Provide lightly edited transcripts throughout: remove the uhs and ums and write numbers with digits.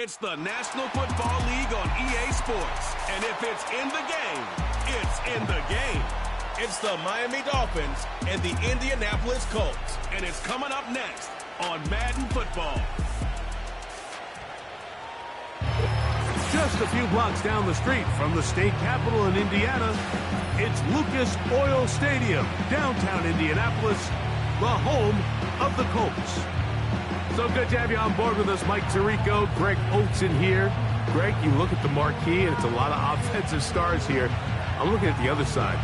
It's the National Football League on EA Sports. And if it's in the game, it's in the game. It's the Miami Dolphins and the Indianapolis Colts. And it's coming up next on Madden Football. Just a few blocks down the street from the state capitol in Indiana, it's Lucas Oil Stadium, downtown Indianapolis, the home of the Colts. So good to have you on board with us, Mike Tirico, Greg Oates in here. Greg, you look at the marquee, and it's a lot of offensive stars here. I'm looking at the other side.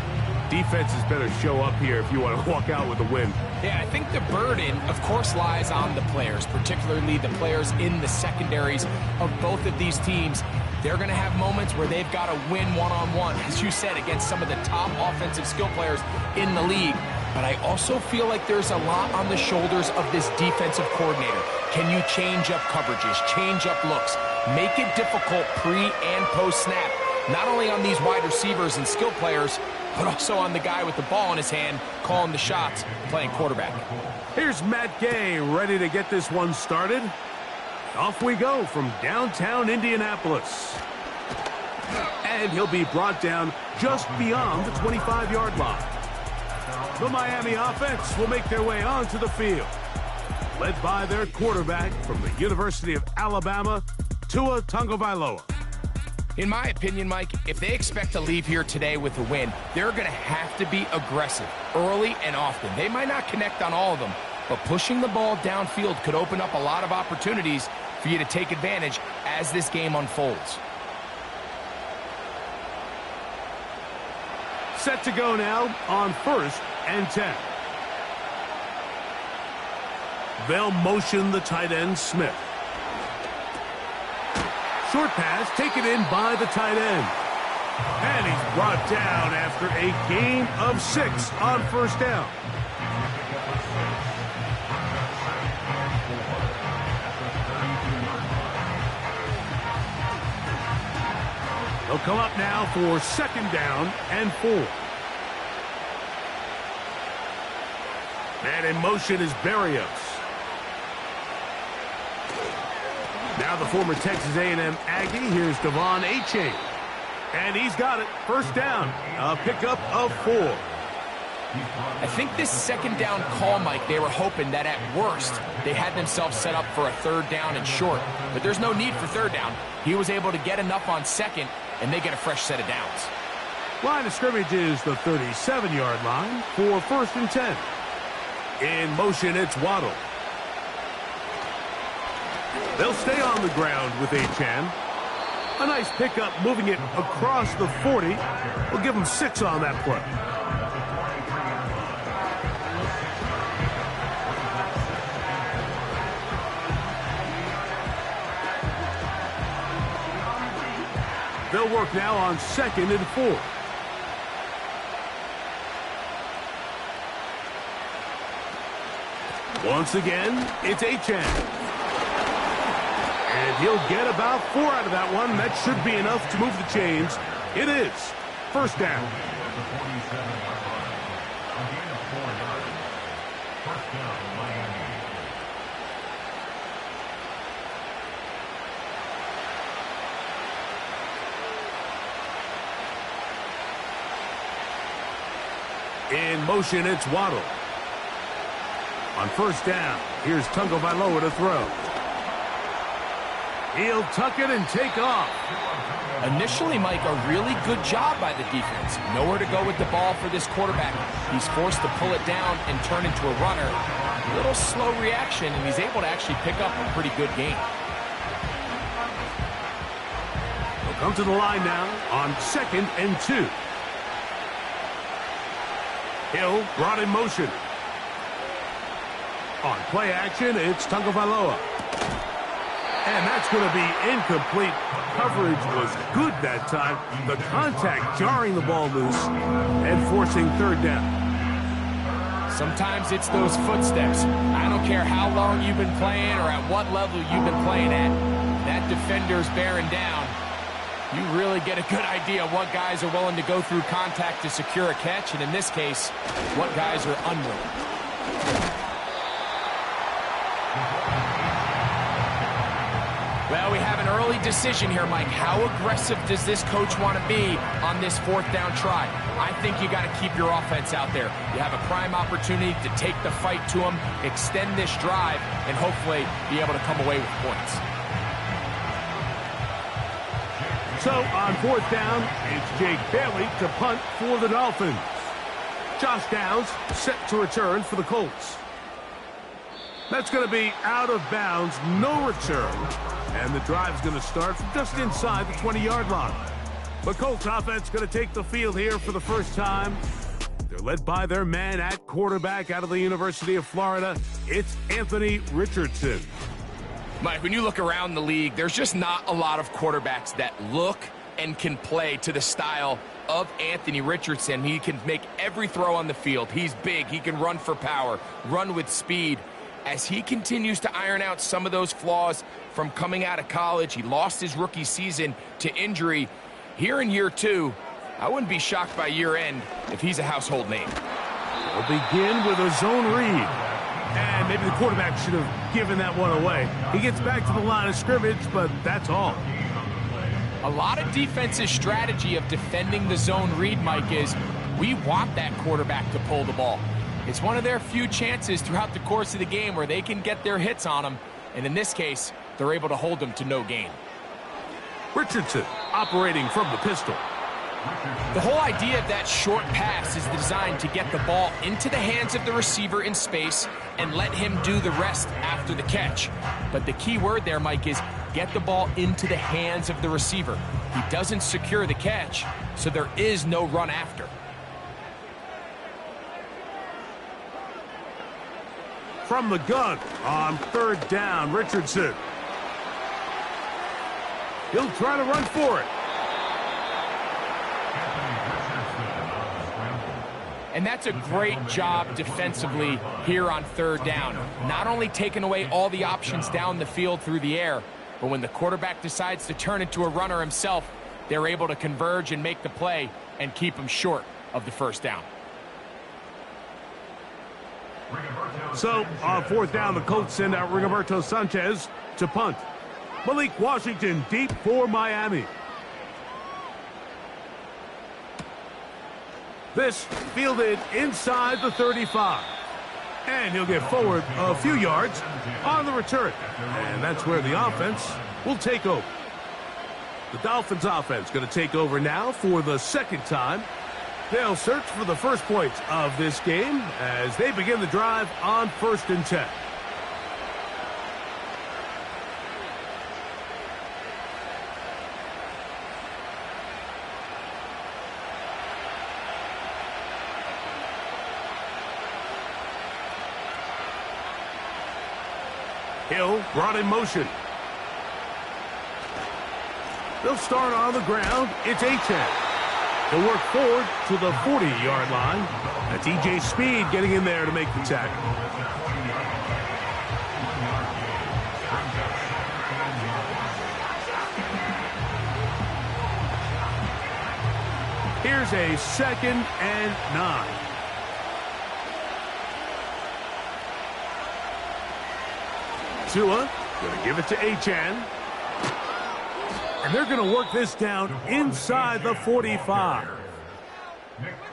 Defenses better show up here if you want to walk out with a win. Yeah, I think the burden, of course, lies on the players, particularly the players in the secondaries of both of these teams. They're going to have moments where they've got to win one-on-one, as you said, against some of the top offensive skill players in the league. But I also feel like there's a lot on the shoulders of this defensive coordinator. Can you change up coverages, change up looks, make it difficult pre- and post-snap, not only on these wide receivers and skill players, but also on the guy with the ball in his hand, calling the shots, playing quarterback. Here's Matt Gay ready to get this one started. Off we go from downtown Indianapolis. And he'll be brought down just beyond the 25-yard line. The Miami offense will make their way onto the field, led by their quarterback from the University of Alabama, Tua Tagovailoa. In my opinion, Mike, if they expect to leave here today with a win, they're going to have to be aggressive early and often. They might not connect on all of them, but pushing the ball downfield could open up a lot of opportunities for you to take advantage as this game unfolds. Set to go now on 1st and 10. They'll motion the tight end, Smith. Short pass taken in by the tight end. And he's brought down after a gain of 6 on 1st down. They'll come up now for 2nd down and 4. And in motion is Berrios. Now the former Texas A&M Aggie. Here's Devon Achane. And he's got it. 1st down. A pickup of 4. I think this 2nd down call, Mike, they were hoping that at worst they had themselves set up for a 3rd down and short. But there's no need for 3rd down. He was able to get enough on 2nd, and they get a fresh set of downs. Line of scrimmage is the 37-yard line for 1st and 10. In motion, it's Waddle. They'll stay on the ground with Achane. A nice pickup moving it across the 40. We'll give them 6 on that play. They'll work now on 2nd and 4. Once again, it's Achane. And he'll get about 4 out of that one. That should be enough to move the chains. It is 1st down. In motion, it's Waddle. On 1st down, here's Tagovailoa to throw. He'll tuck it and take off. Initially, Mike, a really good job by the defense. Nowhere to go with the ball for this quarterback. He's forced to pull it down and turn into a runner. A little slow reaction, and he's able to actually pick up a pretty good gain. He'll come to the line now on 2nd and 2. Hill brought in motion. On play action, it's Tagovailoa. And that's going to be incomplete. Coverage was good that time. The contact jarring the ball loose and forcing 3rd down. Sometimes it's those footsteps. I don't care how long you've been playing or at what level you've been playing at. That defender's bearing down. You really get a good idea of what guys are willing to go through contact to secure a catch, and in this case, what guys are unwilling. Well, we have an early decision here, Mike. How aggressive does this coach want to be on this fourth down try? I think you got to keep your offense out there. You have a prime opportunity to take the fight to them, extend this drive, and hopefully be able to come away with points. So on fourth down, it's Jake Bailey to punt for the Dolphins. Josh Downs set to return for the Colts. That's going to be out of bounds, no return. And the drive's going to start from just inside the 20-yard line. The Colts offense going to take the field here for the first time. They're led by their man at quarterback out of the University of Florida. It's Anthony Richardson. Mike, when you look around the league, there's just not a lot of quarterbacks that look and can play to the style of Anthony Richardson. He can make every throw on the field. He's big. He can run for power, run with speed. As he continues to iron out some of those flaws from coming out of college, he lost his rookie season to injury. Here in year two, I wouldn't be shocked by year end if he's a household name. We'll begin with a zone read. And maybe the quarterback should have given that one away. He gets back to the line of scrimmage, but that's all. A lot of defense's strategy of defending the zone read, Mike, is we want that quarterback to pull the ball. It's one of their few chances throughout the course of the game where they can get their hits on him, and in this case, they're able to hold him to no gain. Richardson operating from the pistol. The whole idea of that short pass is designed to get the ball into the hands of the receiver in space and let him do the rest after the catch. But the key word there, Mike, is get the ball into the hands of the receiver. He doesn't secure the catch, so there is no run after. From the gun on third down, Richardson. He'll try to run for it. And that's a great job defensively here on third down. Not only taking away all the options down the field through the air, but when the quarterback decides to turn into a runner himself, they're able to converge and make the play and keep him short of the first down. So, on fourth down, the Colts send out Rigoberto Sanchez to punt. Malik Washington deep for Miami. This fielded inside the 35. And he'll get forward a few yards on the return. And that's where the offense will take over. The Dolphins offense going to take over now for the second time. They'll search for the first points of this game as they begin the drive on 1st and 10. Hill brought in motion. They'll start on the ground. It's A-10. He'll work forward to the 40-yard line. That's E.J. Speed getting in there to make the tackle. Here's a 2nd and 9. Tua going to give it to Achane. And they're going to work this down inside the 45.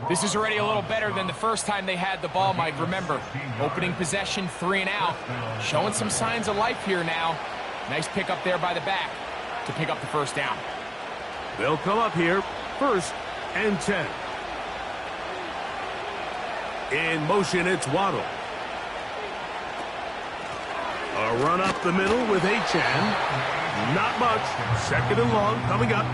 This is already a little better than the first time they had the ball, Mike. Remember, opening possession, 3 and out. Showing some signs of life here now. Nice pick up there by the back to pick up the first down. They'll come up here, 1st and 10. In motion, it's Waddle. A run up the middle with Achane. Not much. 2nd and long coming up.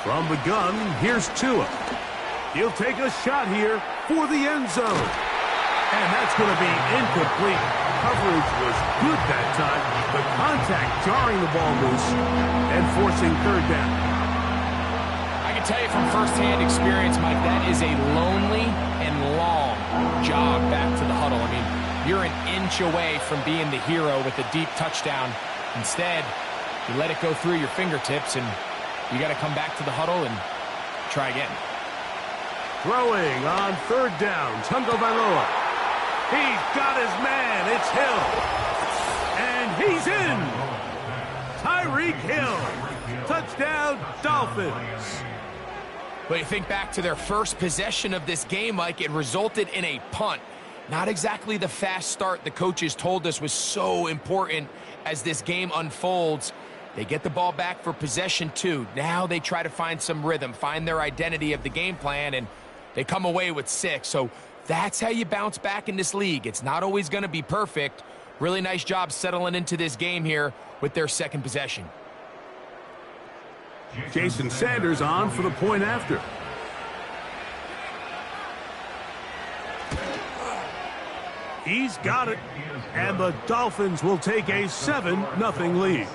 From the gun, here's Tua. He'll take a shot here for the end zone. And that's going to be incomplete. Coverage was good that time. The contact jarring the ball loose and forcing 3rd down. I can tell you from firsthand experience, Mike, that is a lonely and long jog back inch away from being the hero with a deep touchdown. Instead, you let it go through your fingertips, and you got to come back to the huddle and try again. Throwing on third down, Tagovailoa. He's got his man. It's Hill. And he's in. Tyreek Hill. Touchdown, Dolphins. But you think back to their first possession of this game, Mike, it resulted in a punt. Not exactly the fast start the coaches told us was so important as this game unfolds. They get the ball back for possession 2. Now they try to find some rhythm, find their identity of the game plan, and they come away with 6. So that's how you bounce back in this league. It's not always going to be perfect. Really nice job settling into this game here with their second possession. Jason Sanders on for the point after. He's got it, and the Dolphins will take a 7-0 lead.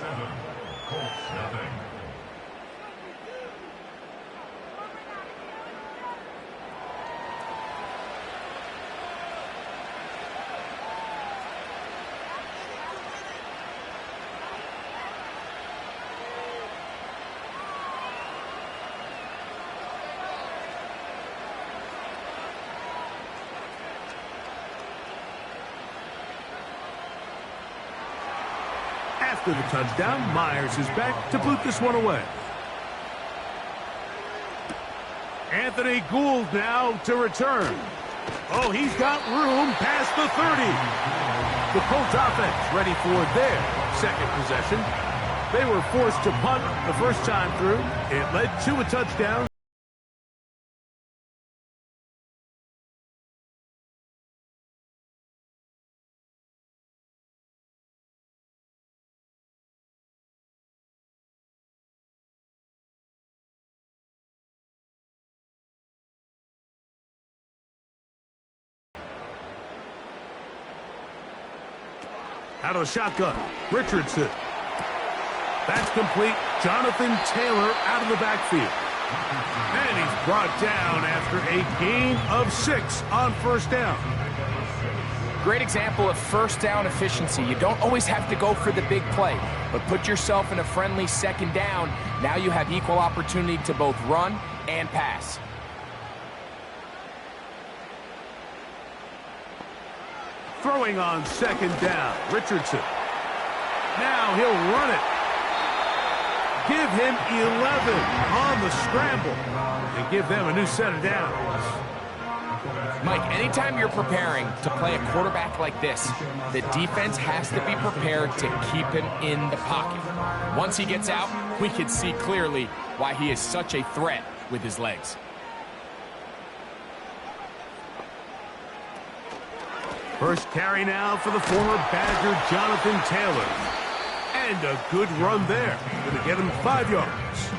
After the touchdown, Myers is back to boot this one away. Anthony Gould now to return. Oh, he's got room past the 30. The Colts offense ready for their second possession. They were forced to punt the first time through. It led to a touchdown. Out of the shotgun, Richardson. That's complete. Jonathan Taylor out of the backfield. And he's brought down after a gain of 6 on first down. Great example of first down efficiency. You don't always have to go for the big play, but put yourself in a friendly second down. Now you have equal opportunity to both run and pass. Throwing on second down, Richardson. Now he'll run it. Give him 11 on the scramble and give them a new set of downs. Mike, anytime you're preparing to play a quarterback like this, the defense has to be prepared to keep him in the pocket. Once he gets out, we can see clearly why he is such a threat with his legs. First carry now for the former Badger, Jonathan Taylor. And a good run there. Going to get him 5 yards.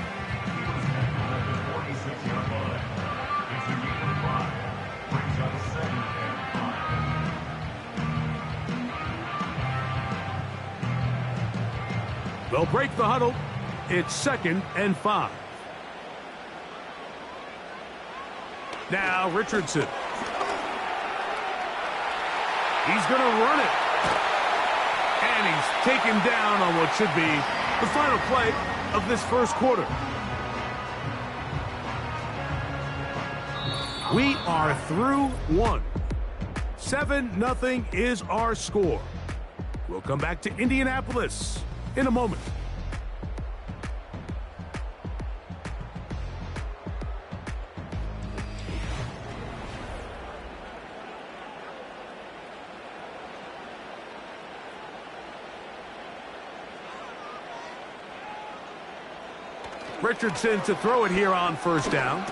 They'll break the huddle. It's 2nd and 5. Now Richardson. He's going to run it. And he's taken down on what should be the final play of this first quarter. We are through 1. 7-0 is our score. We'll come back to Indianapolis in a moment. Richardson to throw it here on first down.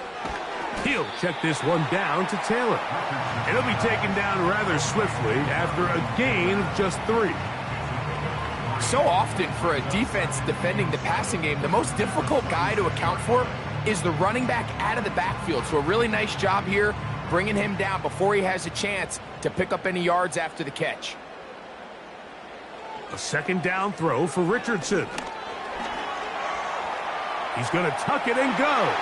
He'll check this one down to Taylor. And he'll be taken down rather swiftly after a gain of just 3. So often for a defense defending the passing game, the most difficult guy to account for is the running back out of the backfield. So a really nice job here bringing him down before he has a chance to pick up any yards after the catch. A second down throw for Richardson. He's going to tuck it and go.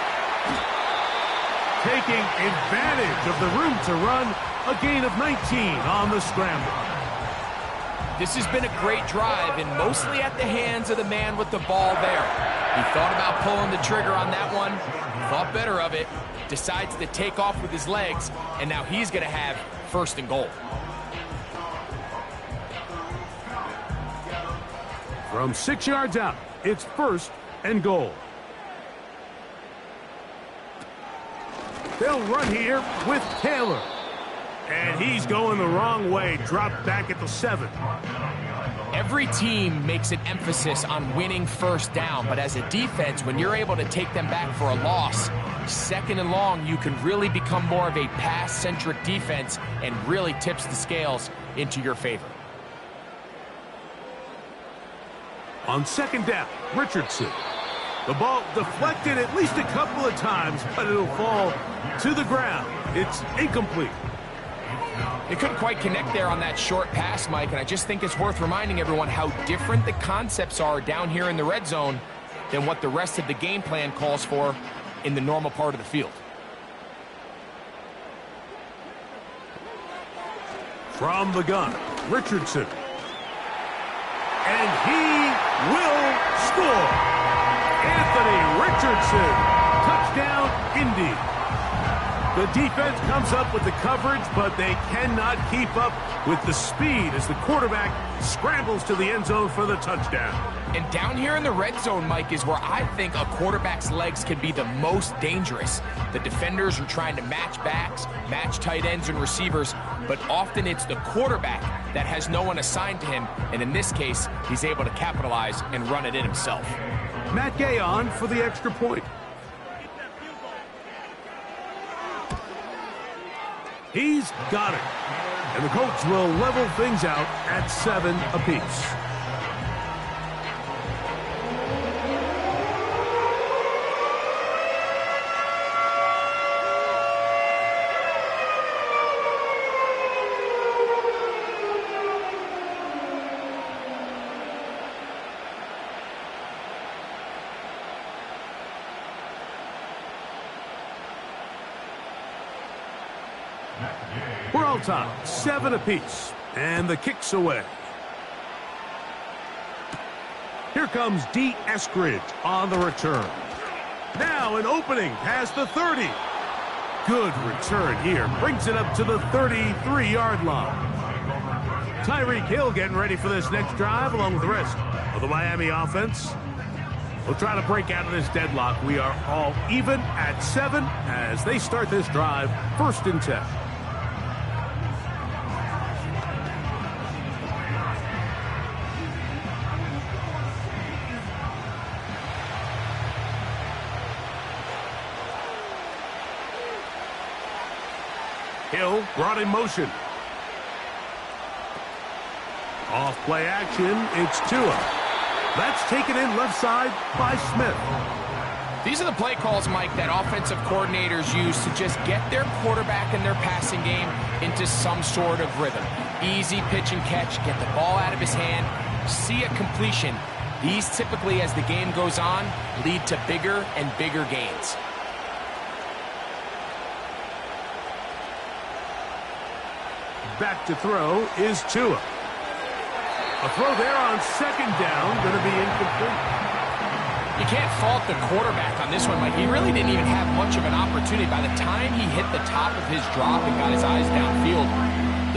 Taking advantage of the room to run, a gain of 19 on the scramble. This has been a great drive, and mostly at the hands of the man with the ball there. He thought about pulling the trigger on that one, thought better of it, decides to take off with his legs, and now he's going to have first and goal. From 6 yards out, it's first and goal. They'll run here with Taylor. And he's going the wrong way, dropped back at the 7. Every team makes an emphasis on winning first down, but as a defense, when you're able to take them back for a loss, second and long, you can really become more of a pass-centric defense and really tips the scales into your favor. On second down, Richardson. The ball deflected at least a couple of times, but it'll fall to the ground. It's incomplete. They couldn't quite connect there on that short pass, Mike, and I just think it's worth reminding everyone how different the concepts are down here in the red zone than what the rest of the game plan calls for in the normal part of the field. From the gun, Richardson. And he will score. Anthony Richardson. Touchdown, Indy. The defense comes up with the coverage, but they cannot keep up with the speed as the quarterback scrambles to the end zone for the touchdown. And down here in the red zone, Mike, is where I think a quarterback's legs can be the most dangerous. The defenders are trying to match backs, match tight ends and receivers, but often it's the quarterback that has no one assigned to him, and in this case, he's able to capitalize and run it in himself. Matt Gay on for the extra point. He's got it. And the Colts will level things out at 7 apiece. We're all tied, 7 apiece, and the kick's away. Here comes D. Eskridge on the return. Now an opening past the 30. Good return here, brings it up to the 33-yard line. Tyreek Hill getting ready for this next drive along with the rest of the Miami offense. We'll try to break out of this deadlock. We are all even at 7 as they start this drive, 1st and 10. Hill brought in motion. Off play action, it's Tua. That's taken in left side by Smith. These are the play calls, Mike, that offensive coordinators use to just get their quarterback and their passing game into some sort of rhythm. Easy pitch and catch, get the ball out of his hand, see a completion. These typically, as the game goes on, lead to bigger and bigger gains. Back to throw is Tua. A throw there on 2nd down, going to be incomplete. You can't fault the quarterback on this one, Mike. He really didn't even have much of an opportunity. By the time he hit the top of his drop and got his eyes downfield,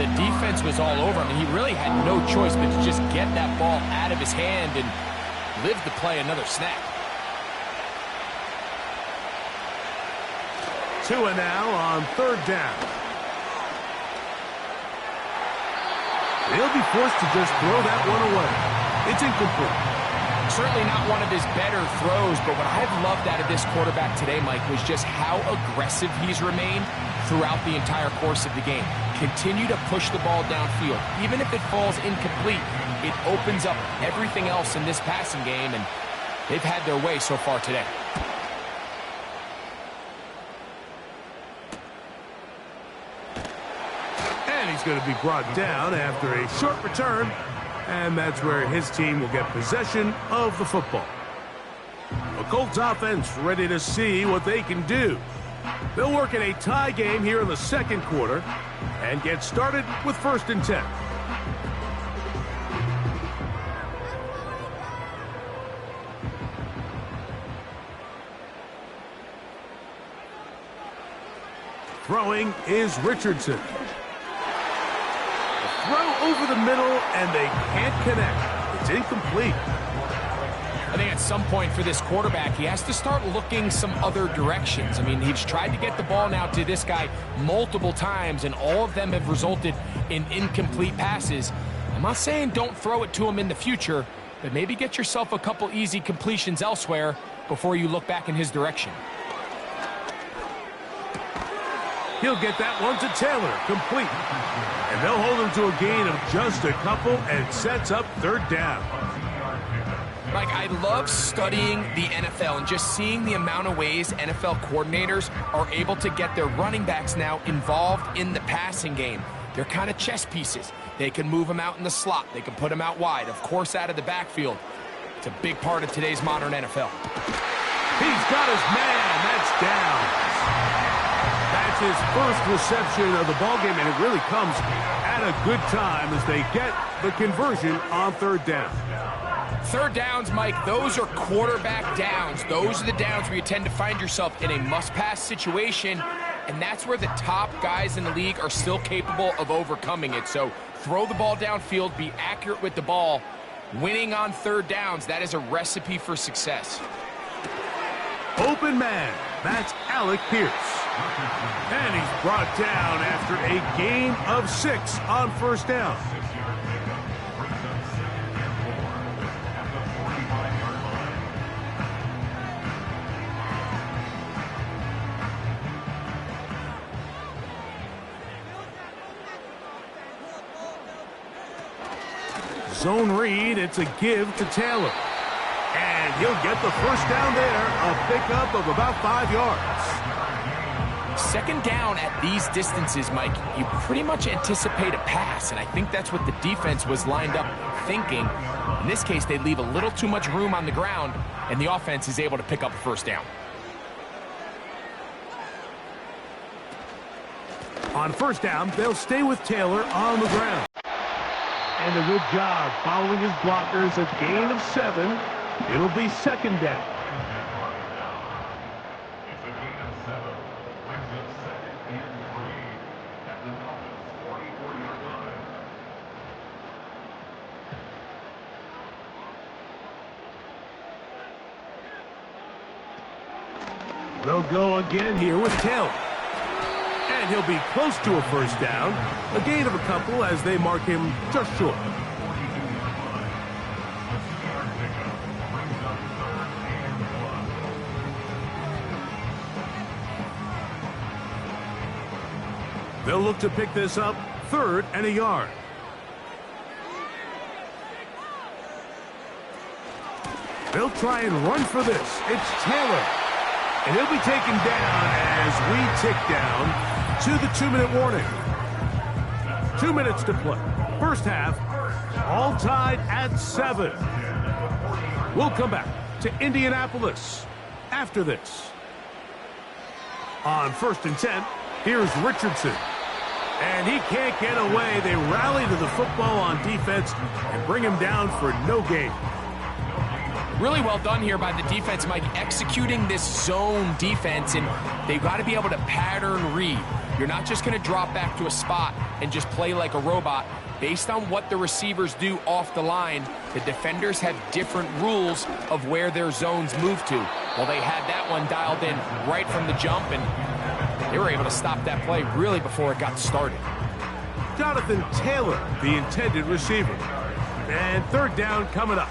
the defense was all over him. He really had no choice but to just get that ball out of his hand and live to play another snap. Tua now on 3rd down. He'll be forced to just throw that one away. It's incomplete. Certainly not one of his better throws, but what I've loved out of this quarterback today, Mike, was just how aggressive he's remained throughout the entire course of the game. Continue to push the ball downfield. Even if it falls incomplete, it opens up everything else in this passing game, and they've had their way so far today. He's going to be brought down after a short return, and that's where his team will get possession of the football. The Colts offense ready to see what they can do. They'll work in a tie game here in the 2nd quarter and get started with 1st and 10. Throwing is Richardson. Throw over the middle, and they can't connect. It's incomplete. I think at some point for this quarterback, he has to start looking some other directions. I mean, he's tried to get the ball now to this guy multiple times, and all of them have resulted in incomplete passes. I'm not saying don't throw it to him in the future, but maybe get yourself a couple easy completions elsewhere before you look back in his direction. He'll get that one to Taylor, complete. And they'll hold him to a gain of just a couple and sets up third down. Mike, I love studying the NFL and just seeing the amount of ways NFL coordinators are able to get their running backs now involved in the passing game. They're kind of chess pieces. They can move them out in the slot. They can put them out wide, of course, out of the backfield. It's a big part of today's modern NFL. He's got his man. That's down. That's his first reception of the ballgame, and it really comes at a good time as they get the conversion on third down. Third downs, Mike, those are quarterback downs. Those are the downs where you tend to find yourself in a must-pass situation, and that's where the top guys in the league are still capable of overcoming it. So throw the ball downfield, be accurate with the ball. Winning on third downs, that is a recipe for success. Open man, that's Alec Pierce. And he's brought down after a gain of 6 on first down. Zone read, it's a give to Taylor. And he'll get the first down there, a pickup of about 5 yards. Second down at these distances, Mike, you pretty much anticipate a pass, and I think that's what the defense was lined up thinking. In this case, they leave a little too much room on the ground, and the offense is able to pick up a first down. On first down, they'll stay with Taylor on the ground. And a good job following his blockers, a gain of 7. It'll be second down. It's a gain of 7. Brings up 2nd and 3 at the Dolphins' 44-yard line. They'll go again here with Taylor. And he'll be close to a first down. A gain of a couple as they mark him just short. They'll look to pick this up, 3rd and a yard. They'll try and run for this. It's Taylor. And he'll be taken down as we tick down to the 2-minute warning. 2 minutes to play. First half, all tied at 7. We'll come back to Indianapolis after this. On 1st and 10, here's Richardson. And he can't get away. They rally to the football on defense and bring him down for no gain. Really well done here by the defense, Mike, executing this zone defense, and they've got to be able to pattern read. You're not just going to drop back to a spot and just play like a robot. Based on what the receivers do off the line, the defenders have different rules of where their zones move to. Well, they had that one dialed in right from the jump, and they were able to stop that play really before it got started. Jonathan Taylor, the intended receiver. And third down coming up.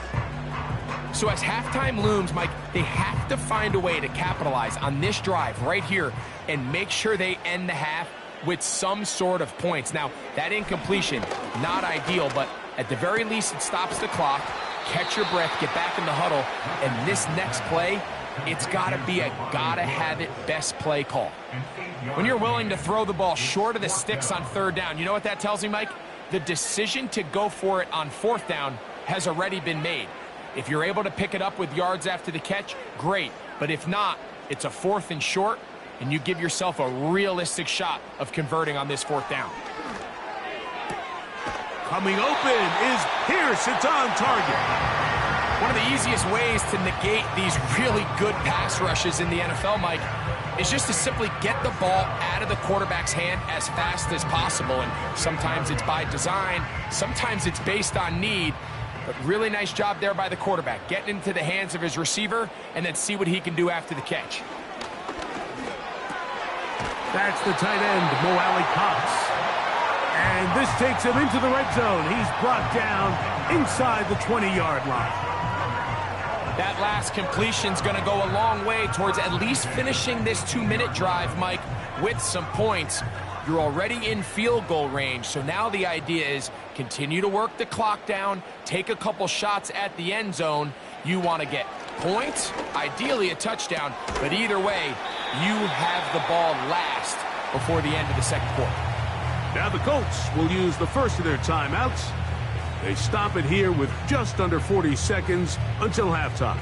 So as halftime looms, Mike, they have to find a way to capitalize on this drive right here and make sure they end the half with some sort of points. Now, that incompletion, not ideal, but at the very least it stops the clock. Catch your breath, get back in the huddle, and this next play, it's got to be a gotta-have-it best play call. When you're willing to throw the ball short of the sticks on third down, you know what that tells me, Mike? The decision to go for it on fourth down has already been made. If you're able to pick it up with yards after the catch, great. But if not, it's a 4th and short, and you give yourself a realistic shot of converting on this 4th down. Coming open is Pierce. It's on target. One of the easiest ways to negate these really good pass rushes in the NFL, Mike, is just to simply get the ball out of the quarterback's hand as fast as possible. And sometimes it's by design, sometimes it's based on need. But really nice job there by the quarterback, getting into the hands of his receiver and then see what he can do after the catch. That's the tight end, Mo Cox. And this takes him into the red zone. He's brought down inside the 20-yard line. That last completion's going to go a long way towards at least finishing this 2-minute drive, Mike, with some points. You're already in field goal range, so now the idea is continue to work the clock down, take a couple shots at the end zone. You want to get points, ideally a touchdown, but either way, you have the ball last before the end of the second quarter. Now the Colts will use the first of their timeouts. They stop it here with just under 40 seconds until halftime.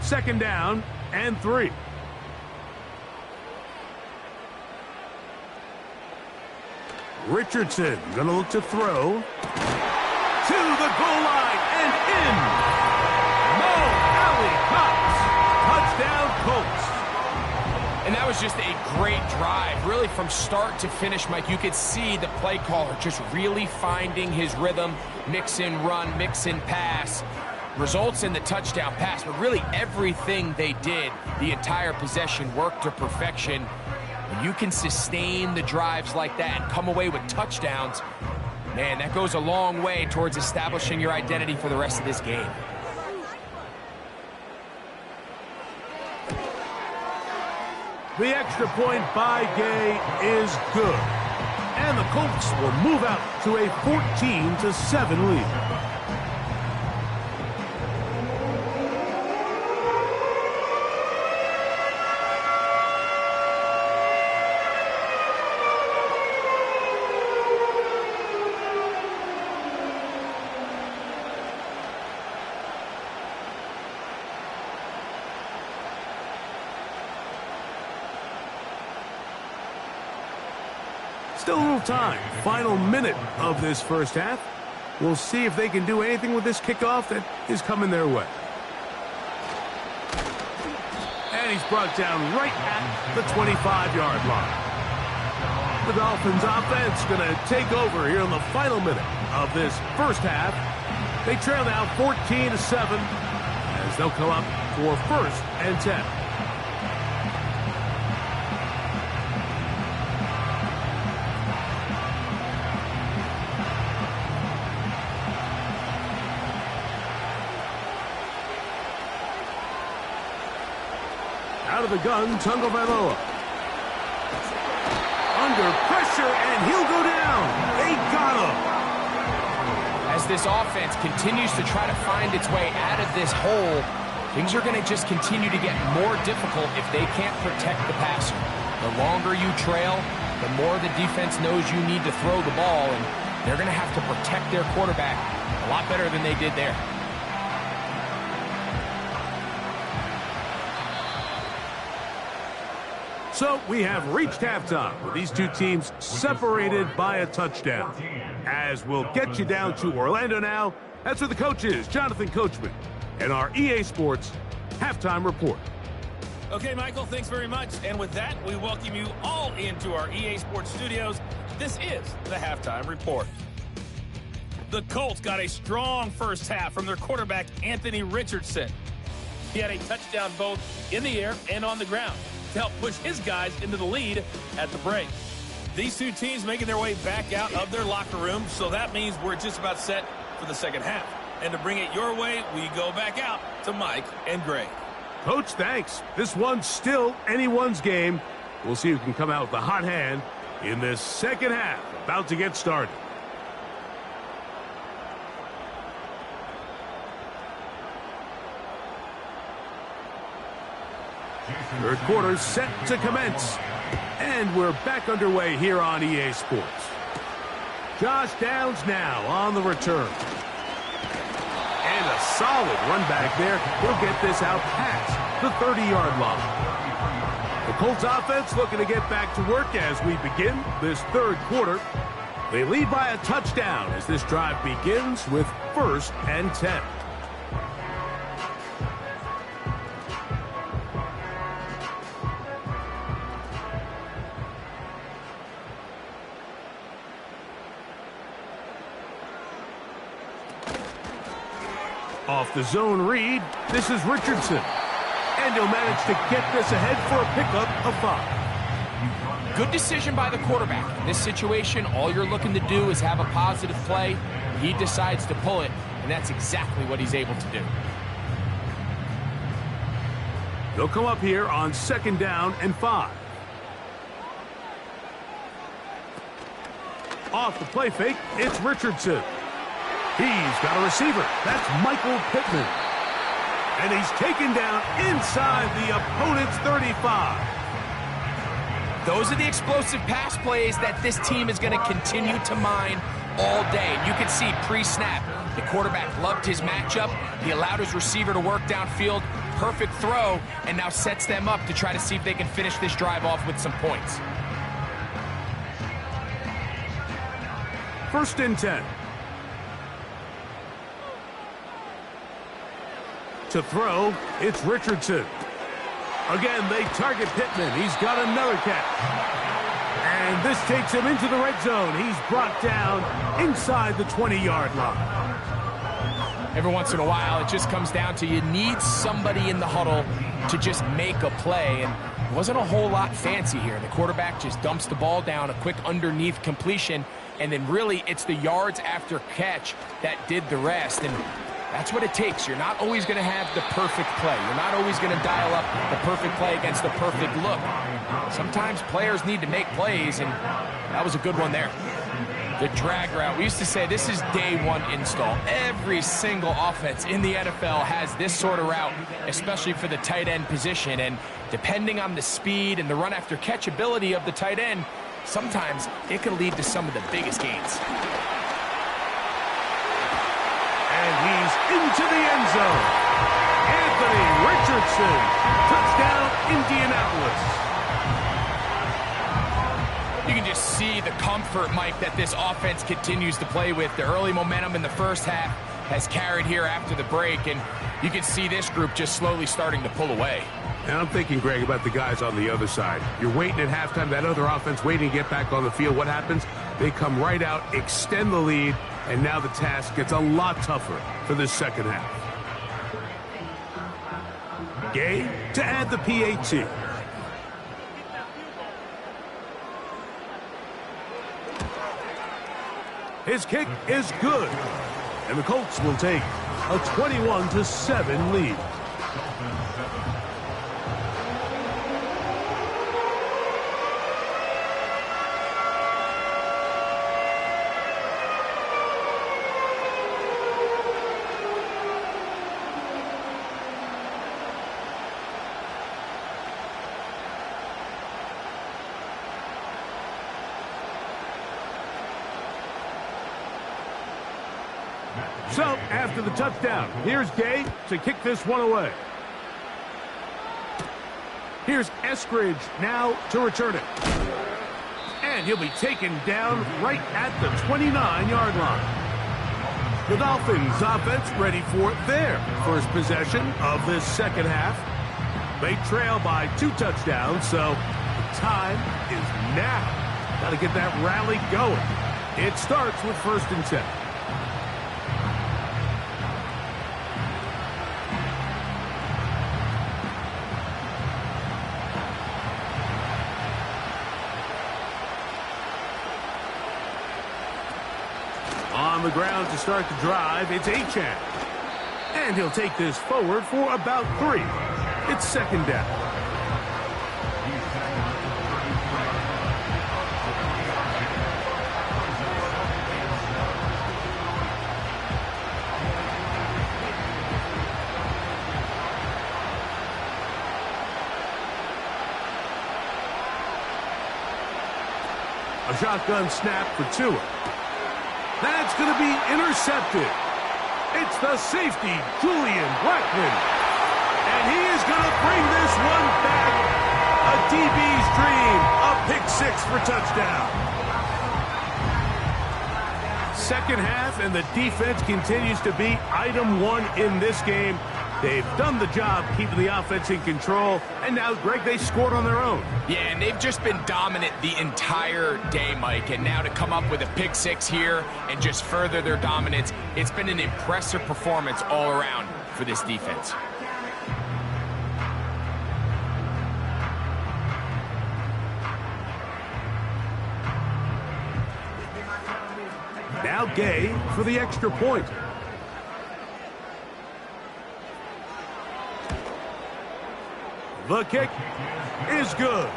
Second down and 3. Richardson gonna look to throw. To the goal line and in. Touchdown, Colts. And that was just a great drive, really from start to finish, Mike. You could see the play caller just really finding his rhythm, mix in run, mix in pass, results in the touchdown pass. But really everything they did, the entire possession, worked to perfection. When you can sustain the drives like that and come away with touchdowns, man, that goes a long way towards establishing your identity for the rest of this game. The extra point by Gay is good. And the Colts will move out to a 14-7 lead. Still a little time. Final minute of this first half. We'll see if they can do anything with this kickoff that is coming their way. And he's brought down right at the 25-yard line. The Dolphins offense going to take over here in the final minute of this first half. They trail now 14-7 as they'll come up for 1st and 10. Out of the gun, Tagovailoa. Under pressure, and he'll go down. They got him. As this offense continues to try to find its way out of this hole, things are going to just continue to get more difficult if they can't protect the passer. The longer you trail, the more the defense knows you need to throw the ball, and they're going to have to protect their quarterback a lot better than they did there. So we have reached halftime with these two teams separated by a touchdown. As we'll get you down to Orlando now, that's where the coach is, Jonathan Coachman, and our EA Sports Halftime Report. Okay, Michael, thanks very much. And with that, we welcome you all into our EA Sports studios. This is the Halftime Report. The Colts got a strong first half from their quarterback, Anthony Richardson. He had a touchdown both in the air and on the ground to help push his guys into the lead at the break. These two teams making their way back out of their locker room, so that means we're just about set for the second half. And to bring it your way, we go back out to Mike and Greg. Coach, thanks. This one's still anyone's game. We'll see who can come out with the hot hand in this second half, about to get started. Third quarter set to commence. And we're back underway here on EA Sports. Josh Downs now on the return. And a solid run back there. He'll get this out past the 30-yard line. The Colts offense looking to get back to work as we begin this third quarter. They lead by a touchdown as this drive begins with 1st and 10. Off the zone read, this is Richardson. And he'll manage to get this ahead for a pickup of 5. Good decision by the quarterback. In this situation, all you're looking to do is have a positive play. He decides to pull it, and that's exactly what he's able to do. They'll come up here on 2nd down and 5. Off the play fake, it's Richardson. He's got a receiver. That's Michael Pittman. And he's taken down inside the opponent's 35. Those are the explosive pass plays that this team is going to continue to mine all day. You can see pre-snap, the quarterback loved his matchup. He allowed his receiver to work downfield. Perfect throw, and now sets them up to try to see if they can finish this drive off with some points. 1st and 10. To throw, it's Richardson. Again, they target Pittman. He's got another catch. And this takes him into the red zone. He's brought down inside the 20-yard line. Every once in a while, it just comes down to you need somebody in the huddle to just make a play. And it wasn't a whole lot fancy here. The quarterback just dumps the ball down, a quick underneath completion, and then really it's the yards after catch that did the rest. And that's what it takes. You're not always going to have the perfect play. You're not always going to dial up the perfect play against the perfect look. Sometimes players need to make plays, and that was a good one there. The drag route. We used to say this is day one install. Every single offense in the NFL has this sort of route, especially for the tight end position. And depending on the speed and the run after catch ability of the tight end, sometimes it can lead to some of the biggest gains. And he's into the end zone. Anthony Richardson. Touchdown, Indianapolis. You can just see the comfort, Mike, that this offense continues to play with. The early momentum in the first half has carried here after the break, and you can see this group just slowly starting to pull away. And I'm thinking, Greg, about the guys on the other side. You're waiting at halftime, that other offense waiting to get back on the field. What happens? They come right out, extend the lead, and now the task gets a lot tougher for this second half. Gay to add the PAT. His kick is good, and the Colts will take a 21-7 lead. So, after the touchdown, here's Gay to kick this one away. Here's Eskridge now to return it. And he'll be taken down right at the 29-yard line. The Dolphins offense ready for their first possession of this second half. They trail by 2 touchdowns, so the time is now. Got to get that rally going. It starts with 1st and 10. On the ground to start the drive, it's Achane. And he'll take this forward for about 3. It's 2nd down. A shotgun snap for Tua. That's going to be intercepted. It's the safety, Julian Blacklyte. And he is going to bring this one back. A DB's dream. A pick 6 for touchdown. second half, and the defense continues to be item one in this game. They've done the job keeping the offense in control, and now, Greg, they scored on their own. Yeah, and they've just been dominant the entire day, Mike, and now to come up with a pick six here and just further their dominance, it's been an impressive performance all around for this defense. Now Gay for the extra point. The kick is good.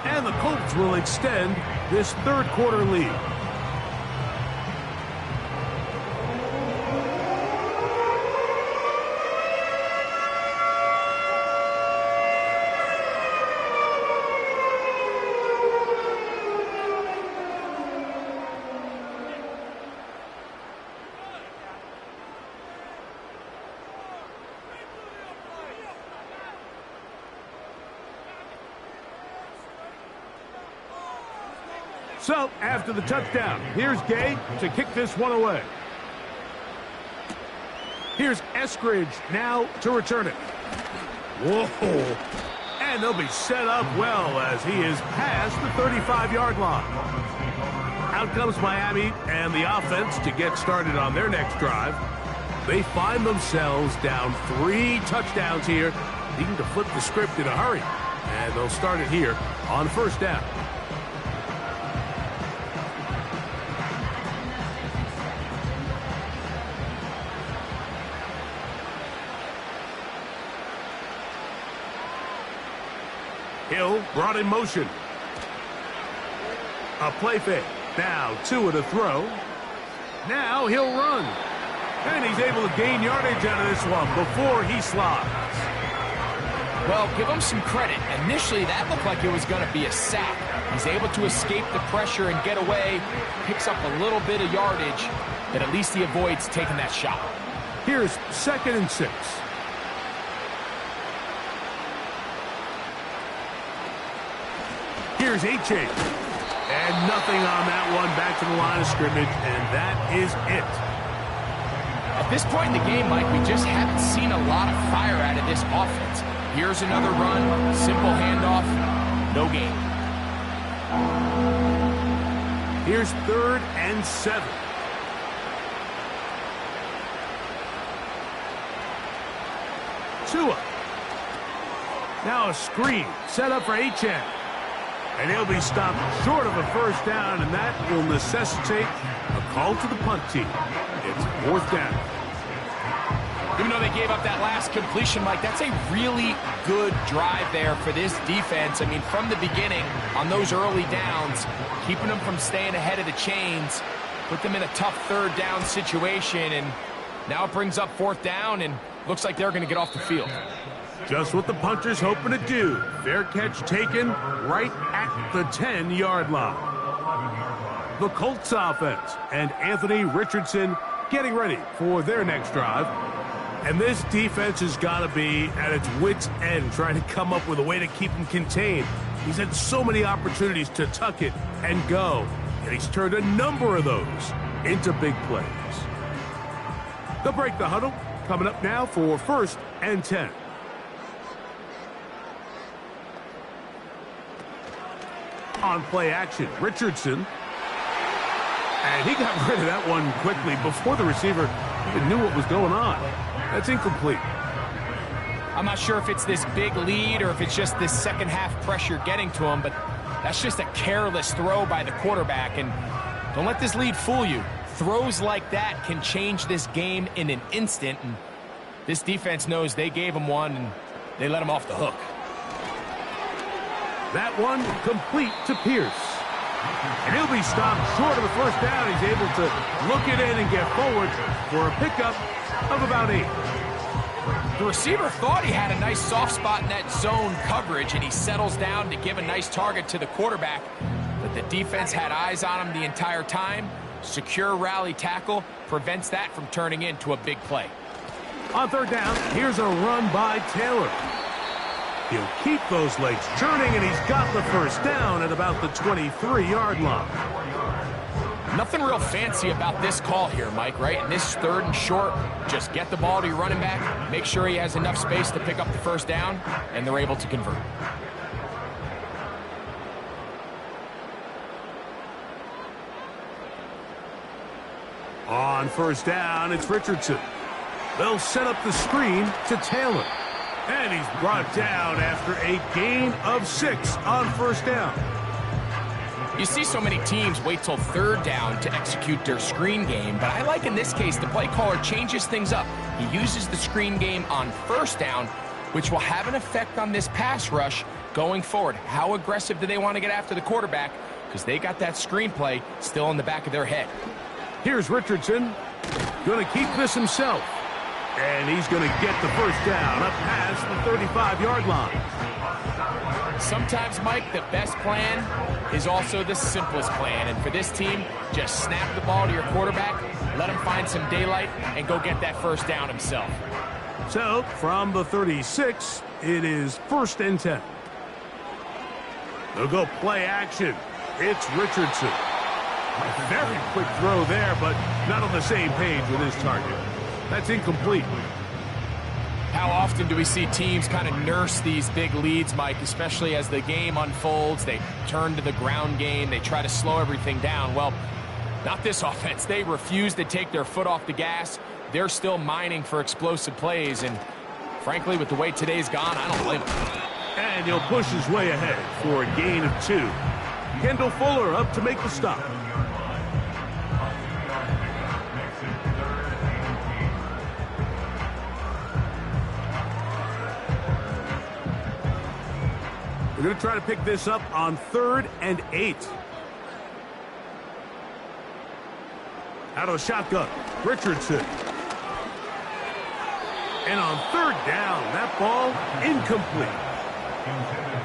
And the Colts will extend this third quarter lead. So, after the touchdown, here's Gay to kick this one away. Here's Eskridge now to return it. Whoa. And they'll be set up well as he is past the 35-yard line. Out comes Miami and the offense to get started on their next drive. They find themselves down 3 touchdowns here, needing to flip the script in a hurry. And they'll start it here on first down. Hill brought in motion. A play fake. Now Tua to throw. Now he'll run. And he's able to gain yardage out of this one before he slides. Well, give him some credit. Initially, that looked like it was going to be a sack. He's able to escape the pressure and get away. Picks up a little bit of yardage, but at least he avoids taking that shot. Here's 2nd and 6. Here's H.A. And nothing on that one. Back to the line of scrimmage, and that is it. At this point in the game, Mike, we just haven't seen a lot of fire out of this offense. Here's another run, simple handoff, no gain. Here's 3rd and 7. Tua. Now a screen set up for H.A. And he'll be stopped short of a first down, and that will necessitate a call to the punt team. It's 4th down. Even though they gave up that last completion, Mike, that's a really good drive there for this defense. I mean, from the beginning, on those early downs, keeping them from staying ahead of the chains, put them in a tough 3rd down situation, and now it brings up 4th down, and looks like they're going to get off the field. Just what the punter's hoping to do. Fair catch taken right at the 10-yard line. The Colts offense and Anthony Richardson getting ready for their next drive. And this defense has got to be at its wits' end, trying to come up with a way to keep him contained. He's had so many opportunities to tuck it and go, and he's turned a number of those into big plays. They'll break the huddle. Coming up now for 1st and 10. On play action, Richardson. And he got rid of that one quickly before the receiver even knew what was going on. That's incomplete. I'm not sure if it's this big lead or if it's just this second half pressure getting to him, but that's just a careless throw by the quarterback. And don't let this lead fool you. Throws like that can change this game in an instant. And this defense knows they gave him one and they let him off the hook. That one complete to Pierce. And he'll be stopped short of the first down. He's able to look it in and get forward for a pickup of about 8. The receiver thought he had a nice soft spot in that zone coverage, and he settles down to give a nice target to the quarterback. But the defense had eyes on him the entire time. Secure rally tackle prevents that from turning into a big play. On 3rd down, here's a run by Taylor. He'll keep those legs churning, and he's got the first down at about the 23-yard line. Nothing real fancy about this call here, Mike, right? In this 3rd and short, just get the ball to your running back, make sure he has enough space to pick up the first down, and they're able to convert. On first down, it's Richardson. They'll set up the screen to Taylor. And he's brought down after a gain of 6 on first down. You see so many teams wait till 3rd down to execute their screen game, but I like in this case the play caller changes things up. He uses the screen game on first down, which will have an effect on this pass rush going forward. How aggressive do they want to get after the quarterback? Because they got that screenplay still in the back of their head. Here's Richardson. Going to keep this himself. And he's going to get the first down up past the 35-yard line. Sometimes, Mike, the best plan is also the simplest plan. And for this team, just snap the ball to your quarterback, let him find some daylight, and go get that first down himself. So, from the 36, it is 1st and 10. They'll go play action. It's Richardson. A very quick throw there, but not on the same page with his target. That's incomplete. How often do we see teams kind of nurse these big leads, Mike, especially as the game unfolds? They turn to the ground game. They try to slow everything down. Well, not this offense. They refuse to take their foot off the gas. They're still mining for explosive plays. And frankly, with the way today's gone, I don't blame them. And he'll push his way ahead for a gain of 2. Kendall Fuller up to make the stop. We're going to try to pick this up on 3rd and 8. Out of the shotgun, Richardson. And on 3rd down, that ball incomplete.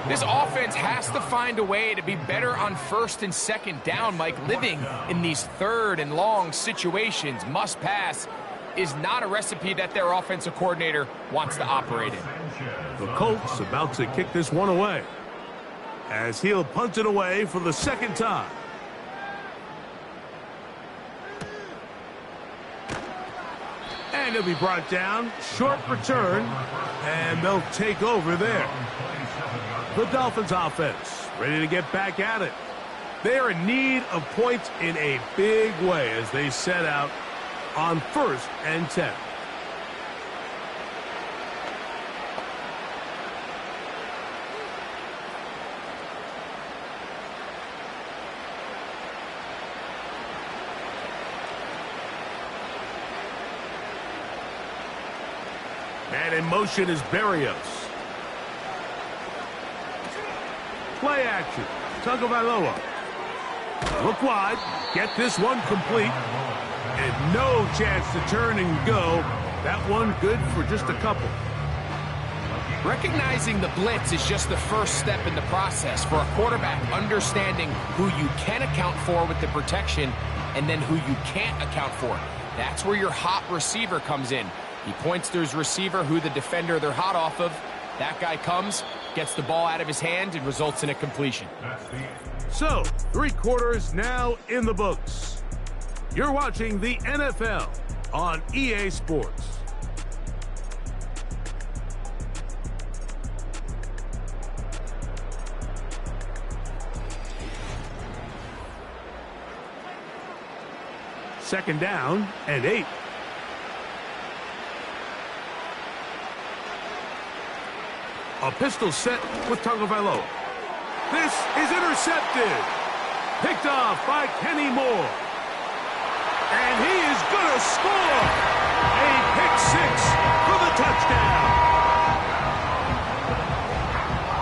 This offense has to find a way to be better on 1st and 2nd down, Mike. Living in these 3rd and long situations, must pass, is not a recipe that their offensive coordinator wants to operate in. The Colts about to kick this one away, as he'll punt it away for the 2nd time. And he'll be brought down. Short return. And they'll take over there. The Dolphins offense ready to get back at it. They are in need of points in a big way as they set out on 1st and 10. And in motion is Berrios. Play action. Tagovailoa. Look wide. Get this one complete. And no chance to turn and go. That one good for just a couple. Recognizing the blitz is just the first step in the process for a quarterback, understanding who you can account for with the protection and then who you can't account for. That's where your hot receiver comes in. He points to his receiver, who the defender they're hot off of. That guy comes, gets the ball out of his hand, and results in a completion. So, 3 quarters now in the books. You're watching the NFL on EA Sports. Second down and 8. A pistol set with Tagovailoa. This is intercepted. Picked off by Kenny Moore. And he is going to score. A pick 6 for the touchdown.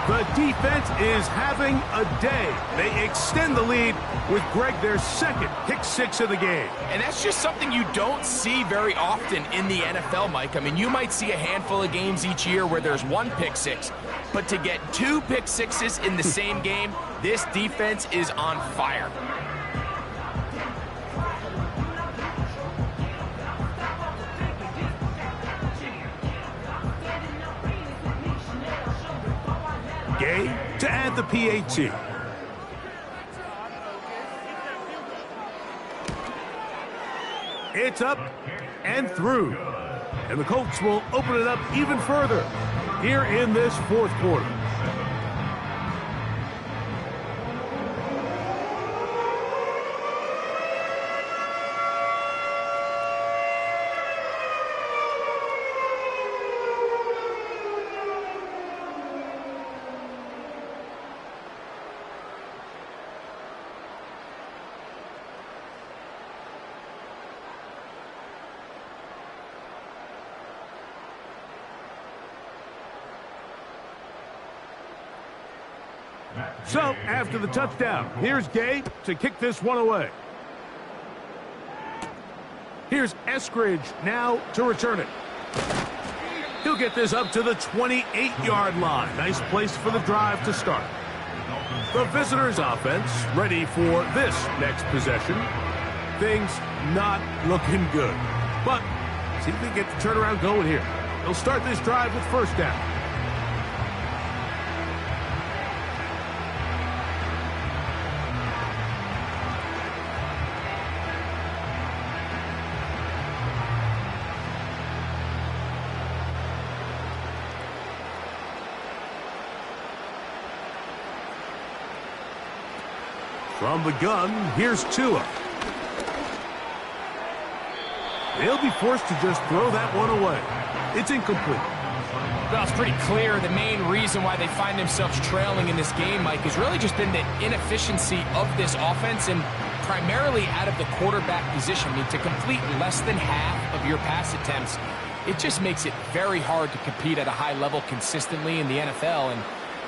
The defense is having a day. They extend the lead with Greg, their 2nd pick 6 of the game. And that's just something you don't see very often in the NFL, Mike. I mean, you might see a handful of games each year where there's 1 pick 6. But to get 2 pick 6s in the same game, this defense is on fire. Gay to add the PAT. It's up and through. And the Colts will open it up even further here in this fourth quarter. So, after the touchdown, here's Gay to kick this one away. Here's Eskridge now to return it. He'll get this up to the 28-yard line. Nice place for the drive to start. The visitors' offense ready for this next possession. Things not looking good. But see if they get the turnaround going here. They'll start this drive with first down. From the gun, here's Tua. They'll be forced to just throw that one away. It's incomplete. Well, it's pretty clear the main reason why they find themselves trailing in this game, Mike, has really just been the inefficiency of this offense and primarily out of the quarterback position. I mean, to complete less than half of your pass attempts, it just makes it very hard to compete at a high level consistently in the NFL. And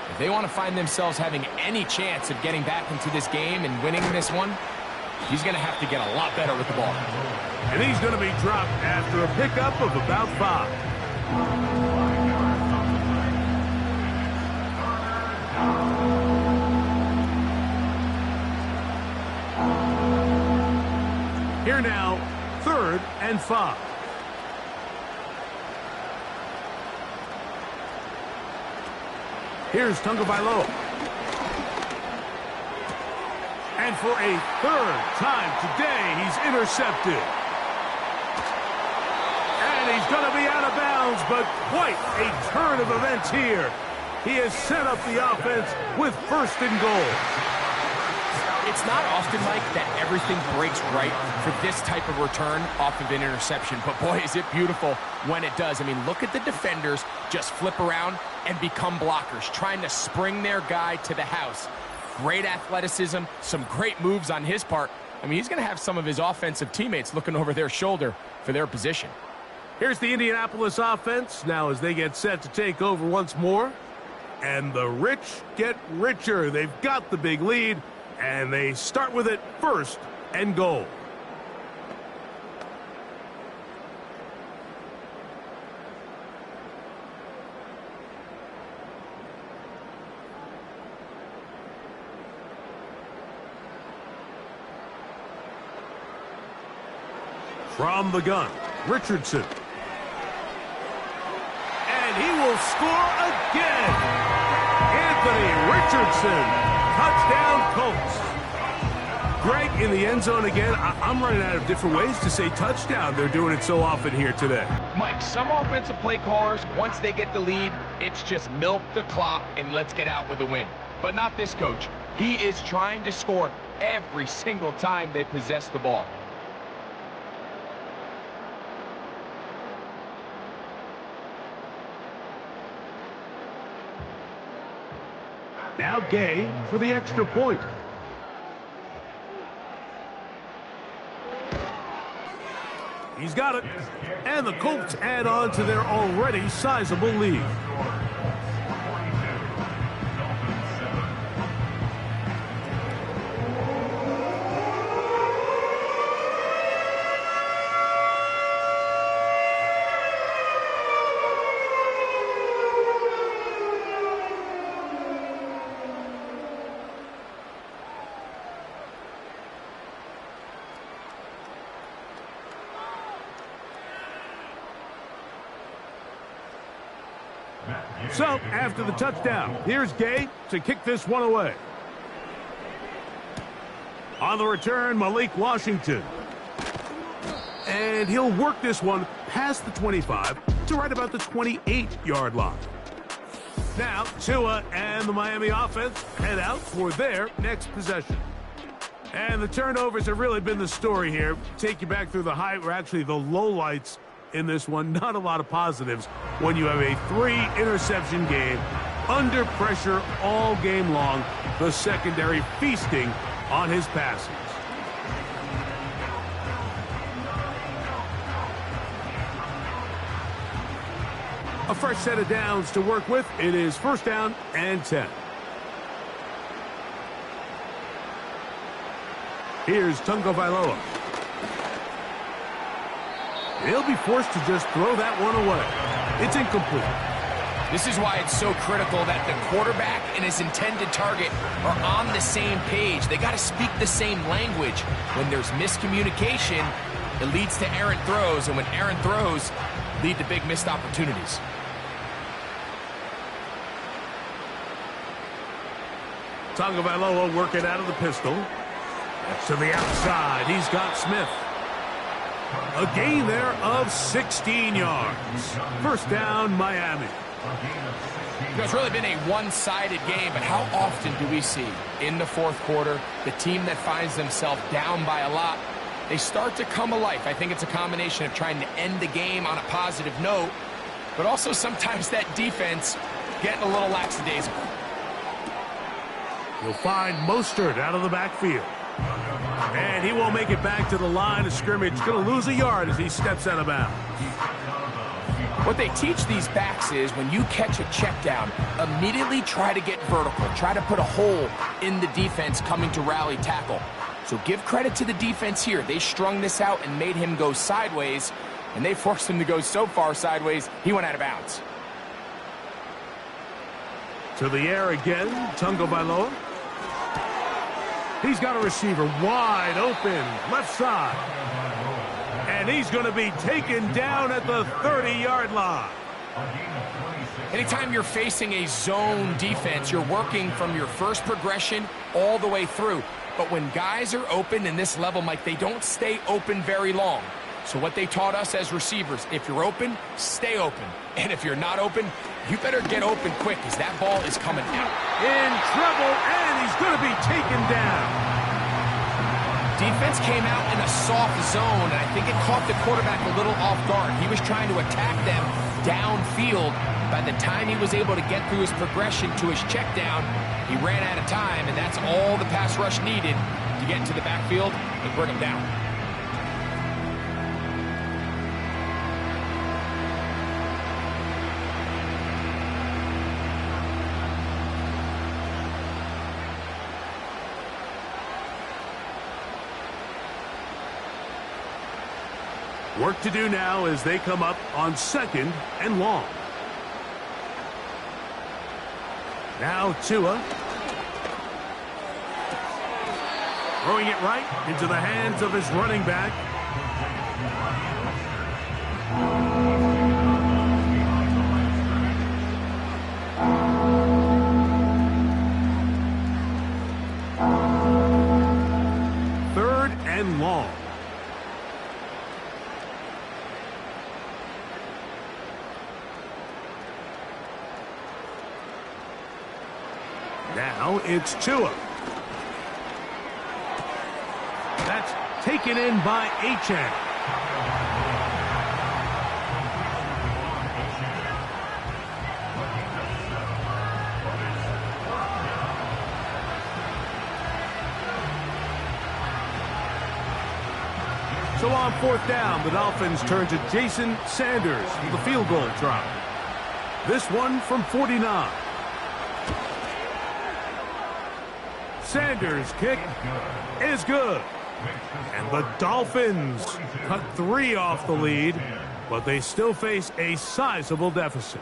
if they want to find themselves having any chance of getting back into this game and winning this one, he's going to have to get a lot better with the ball. And he's going to be dropped after a pickup of about 5. Here now, 3rd and 5. Here's Tagovailoa. And for a 3rd time today, he's intercepted. And he's going to be out of bounds, but quite a turn of events here. He has set up the offense with 1st and goal. It's not often, Mike, that everything breaks right for this type of return off of an interception. But, boy, is it beautiful when it does. I mean, look at the defenders just flip around and become blockers, trying to spring their guy to the house. Great athleticism, some great moves on his part. I mean, he's going to have some of his offensive teammates looking over their shoulder for their position. Here's the Indianapolis offense now as they get set to take over once more. And the rich get richer. They've got the big lead. And they start with it 1st and goal. From the gun, Richardson. And he will score again. Anthony Richardson. Touchdown, Colts. Greg in the end zone again. I'm running out of different ways to say touchdown. They're doing it so often here today. Mike, some offensive play callers, once they get the lead, it's just milk the clock and let's get out with a win. But not this coach. He is trying to score every single time they possess the ball. Now Gay for the extra point. He's got it. And the Colts add on to their already sizable lead. So, after the touchdown, here's Gay to kick this one away. On the return, Malik Washington. And he'll work this one past the 25 to right about the 28-yard line. Now, Tua and the Miami offense head out for their next possession. And the turnovers have really been the story here. Take you back through the actually the lowlights in this one. Not a lot of positives when you have a 3-interception game under pressure all game long. The secondary feasting on his passes. A fresh set of downs to work with. It is 1st down and 10. Here's Tagovailoa. He'll be forced to just throw that one away. It's incomplete. This is why it's so critical that the quarterback and his intended target are on the same page. They got to speak the same language. When there's miscommunication, it leads to errant throws, and when errant throws lead to big missed opportunities. Tagovailoa working out of the pistol. To the outside, he's got Smith. A gain there of 16 yards. 1st down, Miami. It's really been a one-sided game, but how often do we see in the 4th quarter the team that finds themselves down by a lot, they start to come alive? I think it's a combination of trying to end the game on a positive note, but also sometimes that defense getting a little lackadaisical. You'll find Mostert out of the backfield. And he won't make it back to the line of scrimmage. Going to lose a yard as he steps out of bounds. What they teach these backs is when you catch a check down, immediately try to get vertical. Try to put a hole in the defense coming to rally tackle. So give credit to the defense here. They strung this out and made him go sideways, and they forced him to go so far sideways, he went out of bounds. To the air again, Tagovailoa. He's got a receiver wide open, left side. And he's going to be taken down at the 30-yard line. Anytime you're facing a zone defense, you're working from your first progression all the way through. But when guys are open in this level, Mike, they don't stay open very long. So what they taught us as receivers, if you're open, stay open. And if you're not open, you better get open quick because that ball is coming out. In trouble, and he's going to be taken down. Defense came out in a soft zone, and I think it caught the quarterback a little off guard. He was trying to attack them downfield. By the time he was able to get through his progression to his check down, he ran out of time, and that's all the pass rush needed to get into the backfield and bring him down. Work to do now as they come up on 2nd and long. Now Tua. Throwing it right into the hands of his running back. Third and long. Now it's Tua. That's taken in by Achane. So on 4th down, the Dolphins turn to Jason Sanders for the field goal try. This one from 49. Sanders' kick is good. And the Dolphins cut 3 off the lead, but they still face a sizable deficit.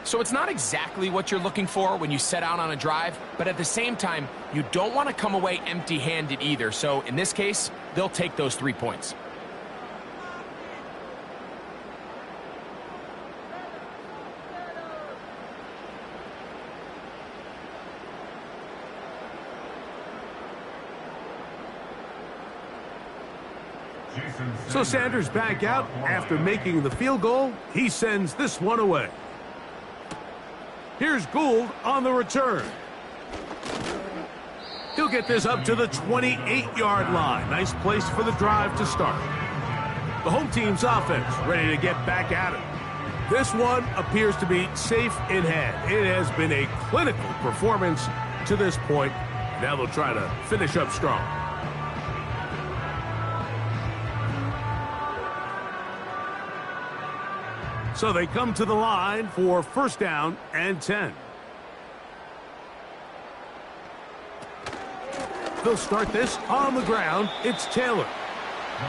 So it's not exactly what you're looking for when you set out on a drive, but at the same time, you don't want to come away empty-handed either. So in this case, they'll take those 3 points. So Sanders back out after making the field goal. He sends this one away. Here's Gould on the return. He'll get this up to the 28-yard line. Nice place for the drive to start. The home team's offense ready to get back at it. This one appears to be safe in hand. It has been a clinical performance to this point. Now they'll try to finish up strong. So they come to the line for first down and 10. They'll start this on the ground. It's Taylor.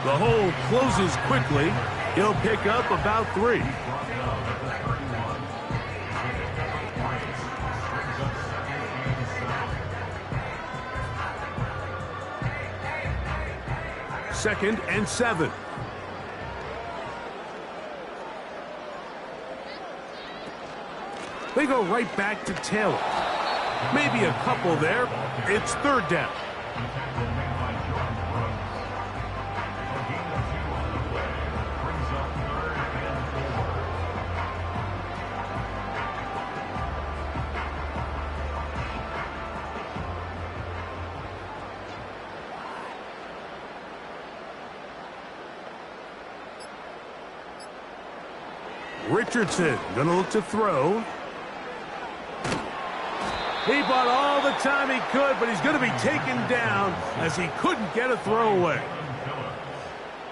The hole closes quickly. He'll pick up about 3. Second and 7. They go right back to Taylor. Maybe a couple there. It's third down. Richardson gonna look to throw. He bought all the time he could, but he's going to be taken down as he couldn't get a throwaway.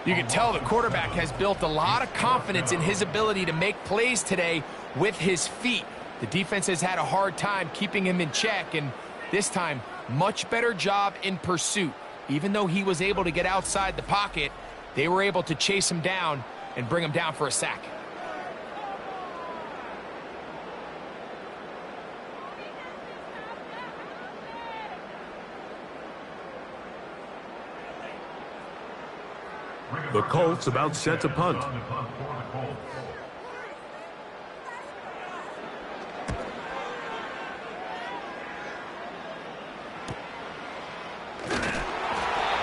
You can tell the quarterback has built a lot of confidence in his ability to make plays today with his feet. The defense has had a hard time keeping him in check, and this time, much better job in pursuit. Even though he was able to get outside the pocket, they were able to chase him down and bring him down for a sack. The Colts about set to punt.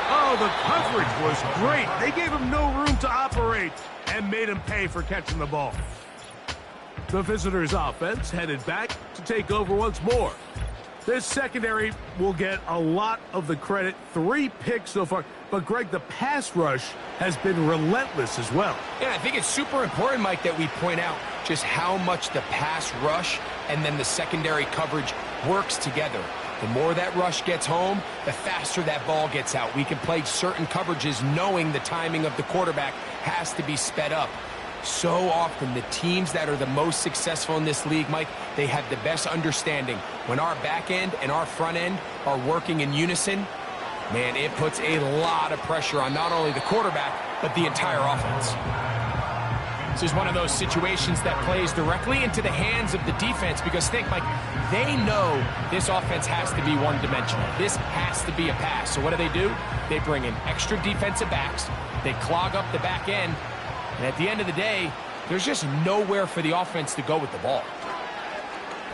Oh, the coverage was great. They gave him no room to operate and made him pay for catching the ball. The visitors' offense headed back to take over once more. This secondary will get a lot of the credit. 3 picks so far. But, Greg, the pass rush has been relentless as well. Yeah, I think it's super important, Mike, that we point out just how much the pass rush and then the secondary coverage works together. The more that rush gets home, the faster that ball gets out. We can play certain coverages knowing the timing of the quarterback has to be sped up. So often, the teams that are the most successful in this league, Mike, they have the best understanding. When our back end and our front end are working in unison, man, it puts a lot of pressure on not only the quarterback, but the entire offense. This is one of those situations that plays directly into the hands of the defense because think, Mike, they know this offense has to be one-dimensional. This has to be a pass. So what do? They bring in extra defensive backs. They clog up the back end. And at the end of the day, there's just nowhere for the offense to go with the ball.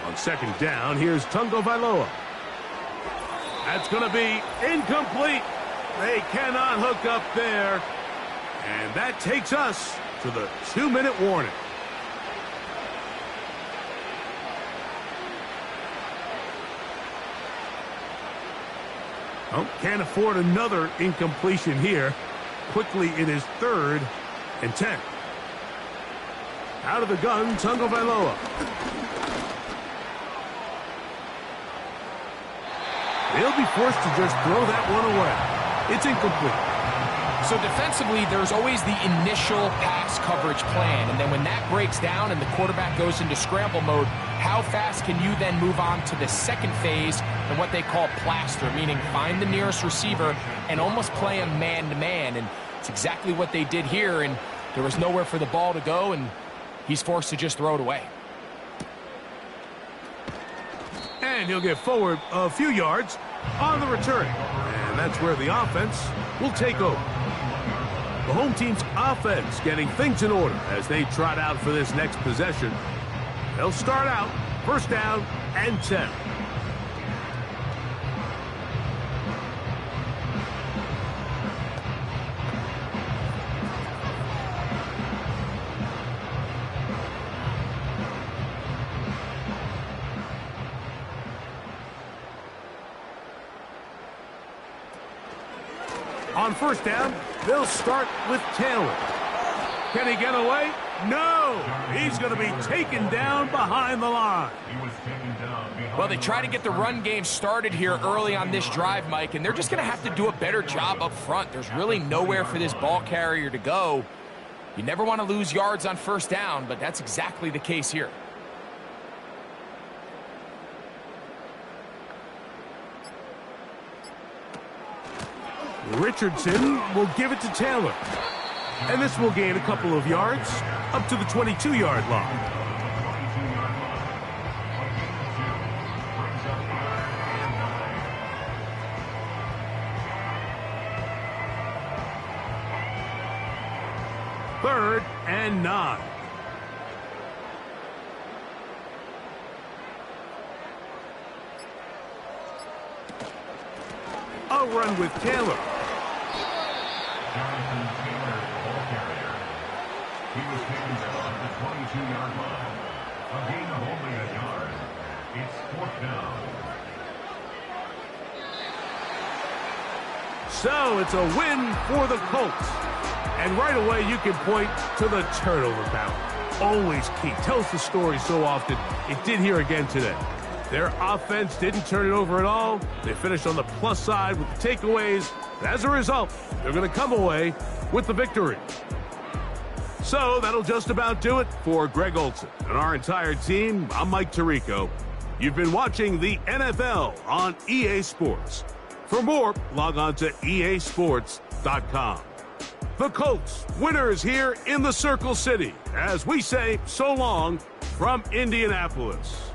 On second down, here's Tungo Vailoa. That's going to be incomplete. They cannot hook up there. And that takes us to the 2-minute warning. Oh, can't afford another incompletion here. Quickly, it is 3rd and 10. Out of the gun, Tungo Vailoa. They'll be forced to just throw that one away. It's incomplete. So defensively, there's always the initial pass coverage plan. And then when that breaks down and the quarterback goes into scramble mode, how fast can you then move on to the second phase and what they call plaster, meaning find the nearest receiver and almost play him man-to-man. And it's exactly what they did here, and there was nowhere for the ball to go, and he's forced to just throw it away. And he'll get forward a few yards on the return. And that's where the offense will take over. The home team's offense getting things in order as they trot out for this next possession. They'll start out first down and 10. On first down, they'll start with Taylor. Can he get away? No! He's going to be taken down behind the line. Well, they try to get the run game started here early on this drive, Mike, and they're just going to have to do a better job up front. There's really nowhere for this ball carrier to go. You never want to lose yards on first down, but that's exactly the case here. Richardson will give it to Taylor. And this will gain a couple of yards up to the 22-yard line. Third and 9. A run with Taylor. He was taken down at the 22-yard line. A gain of only a yard. It's fourth down. So it's a win for the Colts. And right away you can point to the turnover battle. Always key. Tells the story so often. It did here again today. Their offense didn't turn it over at all. They finished on the plus side with the takeaways. As a result, they're going to come away with the victory. So that'll just about do it for Greg Olson and our entire team. I'm Mike Tirico. You've been watching the NFL on EA Sports. For more, log on to easports.com. The Colts, winners here in the Circle City, as we say so long from Indianapolis.